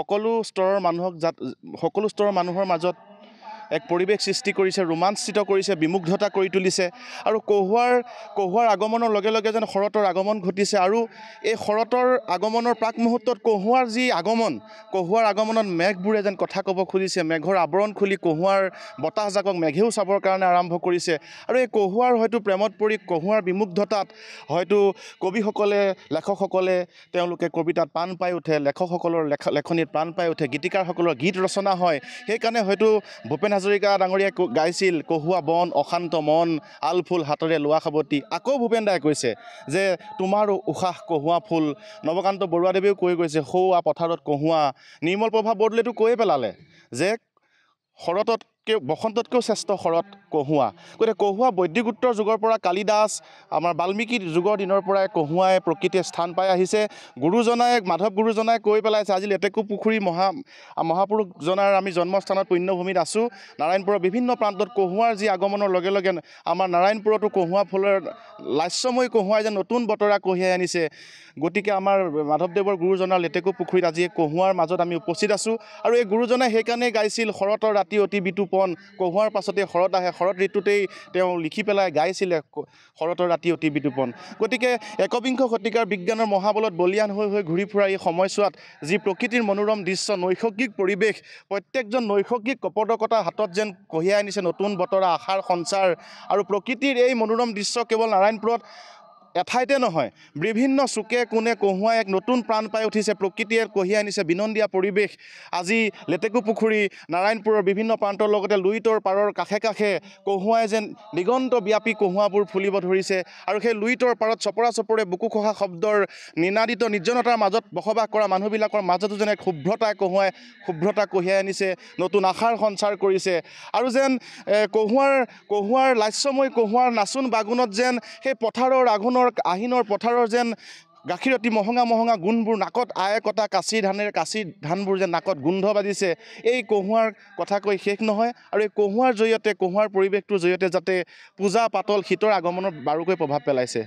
সকলো স্তৰৰ মানুহৰ মাজত এক পৰিৱেশ সৃষ্টি কৰিছে, ৰোমাঞ্চিত কৰিছে, বিমুগ্ধতা কৰি তুলিছে। আৰু কহুৱাৰ আগমনৰ লগে লগে যেন শৰতৰ আগমন ঘটিছে। আৰু এই শৰতৰ আগমনৰ প্ৰাক মুহূৰ্তত কহুৱাৰ যি আগমন, কহুৱাৰ আগমনত মেঘবোৰে যেন কথা ক'ব খুজিছে। মেঘৰ আৱৰণ খুলি কহুৱাৰ বতাহজাকক মেঘেও চাবৰ কাৰণে আৰম্ভ কৰিছে। আৰু এই কহুৱাৰ হয়তো প্ৰেমত পৰি, কহুৱাৰ বিমুগ্ধতাত হয়তো কবিসকলে, লেখকসকলে তেওঁলোকে কবিতাত প্ৰাণ পাই উঠে, লেখকসকলৰ লেখনিত প্ৰাণ পাই উঠে, গীতিকাৰসকলৰ গীত ৰচনা হয়। সেইকাৰণে হয়তো ভূপেন হাজৰিকা ডাঙৰীয়াই গাইছিল, কহুৱা বন অশান্ত মন, আল ফুল হাতৰে লোৱা সাৱটি। আকৌ ভূপেন দাই কৈছে যে তোমাৰ উশাহ কহুৱা ফুল। নৱকান্ত বৰুৱাদেৱেও কৈ গৈছে, সৌৱা পথাৰত কহুৱা। নিৰ্মল প্ৰভা বৰদলৈতো কৈয়ে পেলালে যে বসন্ততকৈও শ্ৰেষ্ঠ শৰৎ কহুৱা। গতিকে কহুৱা বৈদিকোত্তৰ যুগৰ পৰা কালিদাস, আমাৰ বাল্মীকি যুগৰ দিনৰ পৰাই কহুৱাই প্ৰকৃতিয়ে স্থান পাই আহিছে। মাধৱ গুৰুজনাই কৈ পেলাইছে, আজি লেটেকুপুখুৰী মহাপুৰুষজনাৰ আমি জন্মস্থানত পুণ্যভূমিত আছোঁ। নাৰায়ণপুৰৰ বিভিন্ন প্ৰান্তত কহুৱাৰ যি আগমনৰ লগে লগে আমাৰ নাৰায়ণপুৰতো কহুৱা ফুলৰ লাস্যময়ী কহুৱাই যেন নতুন বতৰা কঢ়িয়াই আনিছে। গতিকে আমাৰ মাধৱদেৱৰ গুৰুজনাৰ লেটেকুপুখুৰীত আজি কহুৱাৰ মাজত আমি উপস্থিত আছোঁ। আৰু এই গুৰুজনাই সেইকাৰণেই গাইছিল, শৰতৰ ৰাতি অতি বিতুপন, কহুৱাৰ পাছতে শৰৎ আহে। শৰৎ ঋতুতেই তেওঁ লিখি পেলাই গাইছিলে শৰতৰ ৰাতি অতি বিতুপন। গতিকে একবিংশ শতিকাৰ বিজ্ঞানৰ মহাবলত বলীয়ান হৈ ঘূৰি ফুৰা এই সময়ছোৱাত যি প্ৰকৃতিৰ মনোৰম দৃশ্য, নৈসৰ্গিক পৰিৱেশ, প্ৰত্যেকজন নৈসৰ্গিক কপদকতা হাতত যেন কঢ়িয়াই আনিছে নতুন বতৰা, আশাৰ সঞ্চাৰ। আৰু প্ৰকৃতিৰ এই মনোৰম দৃশ্য কেৱল নাৰায়ণপুৰত এঠাইতে নহয়, বিভিন্ন চুকে কোণে কহুৱাই এক নতুন প্ৰাণ পাই উঠিছে। প্ৰকৃতিয়ে কঢ়িয়াই আনিছে বিনন্দীয়া পৰিৱেশ। আজি লেটেকুপুখুৰী, নাৰায়ণপুৰৰ বিভিন্ন প্ৰান্তৰ লগতে লুইতৰ পাৰৰ কাষে কাষে কহুৱাই যেন দিগন্ত ব্যাপী কহুৱাবোৰ ফুলিব ধৰিছে। আৰু সেই লুইতৰ পাৰত চপৰা চপৰে বুকু খহা শব্দৰ নিনাদিত নিৰ্জনতাৰ মাজত বসবাস কৰা মানুহবিলাকৰ মাজতো যেন এক শুভ্ৰতা কঢ়িয়াই আনিছে, নতুন আশাৰ সঞ্চাৰ কৰিছে। আৰু যেন কহুৱাৰ লাস্যময় কহুৱাৰ নাচোন বাগুণত যেন সেই পথাৰৰ আহিনৰ পথাৰৰ যেন গাখীৰতী মহঙা গোন্ধবোৰ নাকত আয়ে কটা কাচি ধানবোৰ যেন নাকত গোন্ধ বাজিছে। এই কহুৱাৰ কথা কৈ শেষ নহয়। আৰু এই কহুৱাৰ জৰিয়তে, কহুৱাৰ পৰিৱেশটোৰ জৰিয়তে যাতে পূজা পাতল শীতৰ আগমনৰ বাৰুকৈ প্ৰভাৱ পেলাইছে।